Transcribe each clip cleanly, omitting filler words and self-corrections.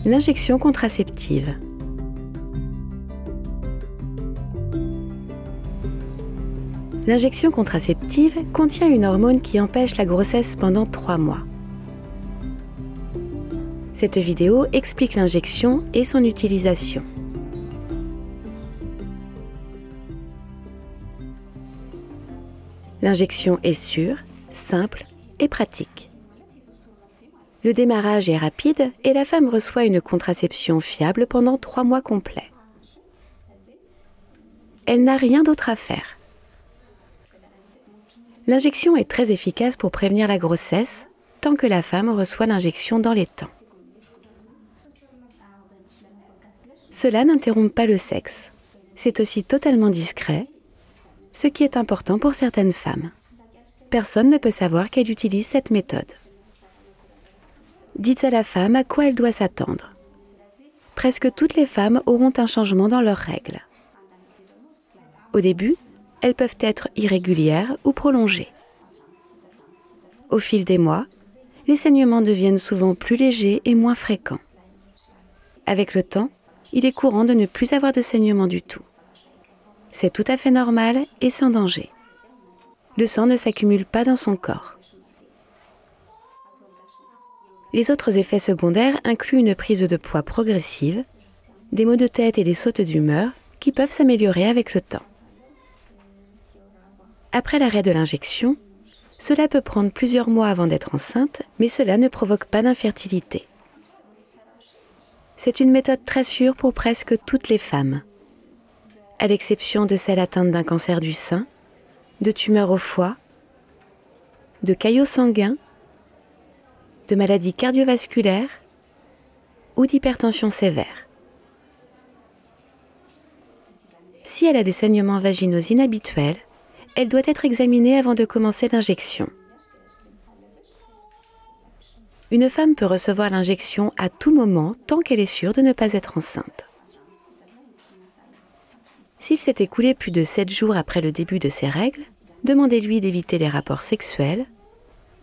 L'injection contraceptive. L'injection contraceptive contient une hormone qui empêche la grossesse pendant 3 mois. Cette vidéo explique l'injection et son utilisation. L'injection est sûre, simple et pratique. Le démarrage est rapide et la femme reçoit une contraception fiable pendant 3 mois complets. Elle n'a rien d'autre à faire. L'injection est très efficace pour prévenir la grossesse, tant que la femme reçoit l'injection dans les temps. Cela n'interrompt pas le sexe. C'est aussi totalement discret, ce qui est important pour certaines femmes. Personne ne peut savoir qu'elle utilise cette méthode. Dites à la femme à quoi elle doit s'attendre. Presque toutes les femmes auront un changement dans leurs règles. Au début, elles peuvent être irrégulières ou prolongées. Au fil des mois, les saignements deviennent souvent plus légers et moins fréquents. Avec le temps, il est courant de ne plus avoir de saignements du tout. C'est tout à fait normal et sans danger. Le sang ne s'accumule pas dans son corps. Les autres effets secondaires incluent une prise de poids progressive, des maux de tête et des sautes d'humeur qui peuvent s'améliorer avec le temps. Après l'arrêt de l'injection, cela peut prendre plusieurs mois avant d'être enceinte, mais cela ne provoque pas d'infertilité. C'est une méthode très sûre pour presque toutes les femmes, à l'exception de celles atteintes d'un cancer du sein, de tumeurs au foie, de caillots sanguins, de maladies cardiovasculaires ou d'hypertension sévère. Si elle a des saignements vaginaux inhabituels, elle doit être examinée avant de commencer l'injection. Une femme peut recevoir l'injection à tout moment tant qu'elle est sûre de ne pas être enceinte. S'il s'est écoulé plus de 7 jours après le début de ses règles, demandez-lui d'éviter les rapports sexuels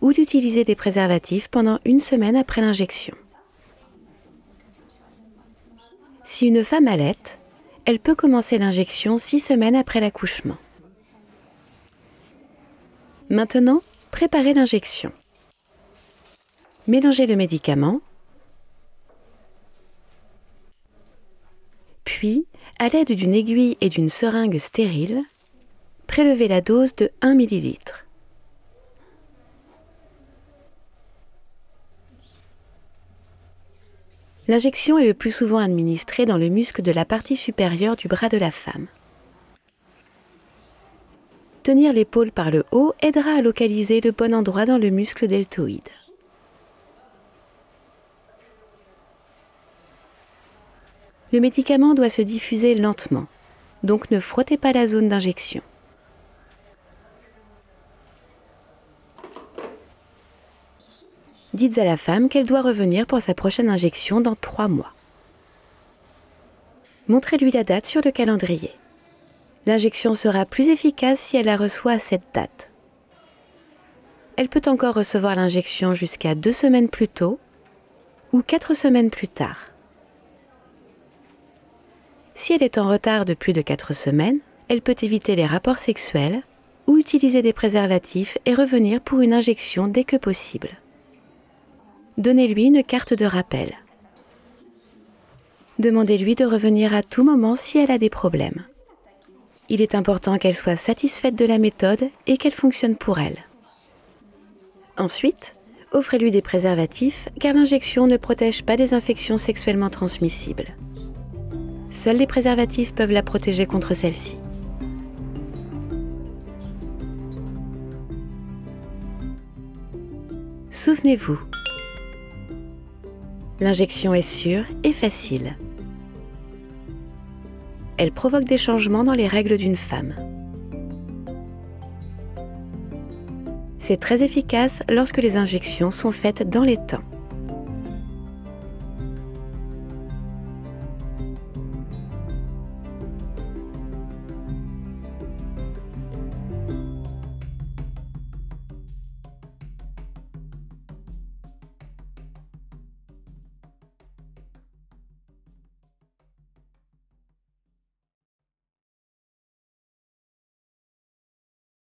ou d'utiliser des préservatifs pendant 1 semaine après l'injection. Si une femme allaite, elle peut commencer l'injection 6 semaines après l'accouchement. Maintenant, préparez l'injection. Mélangez le médicament, puis, à l'aide d'une aiguille et d'une seringue stérile, prélevez la dose de 1 ml. L'injection est le plus souvent administrée dans le muscle de la partie supérieure du bras de la femme. Tenir l'épaule par le haut aidera à localiser le bon endroit dans le muscle deltoïde. Le médicament doit se diffuser lentement, donc ne frottez pas la zone d'injection. Dites à la femme qu'elle doit revenir pour sa prochaine injection dans 3 mois. Montrez-lui la date sur le calendrier. L'injection sera plus efficace si elle la reçoit à cette date. Elle peut encore recevoir l'injection jusqu'à 2 semaines plus tôt ou 4 semaines plus tard. Si elle est en retard de plus de 4 semaines, elle peut éviter les rapports sexuels ou utiliser des préservatifs et revenir pour une injection dès que possible. Donnez-lui une carte de rappel. Demandez-lui de revenir à tout moment si elle a des problèmes. Il est important qu'elle soit satisfaite de la méthode et qu'elle fonctionne pour elle. Ensuite, offrez-lui des préservatifs car l'injection ne protège pas des infections sexuellement transmissibles. Seuls les préservatifs peuvent la protéger contre celles-ci. Souvenez-vous, l'injection est sûre et facile. Elle provoque des changements dans les règles d'une femme. C'est très efficace lorsque les injections sont faites dans les temps.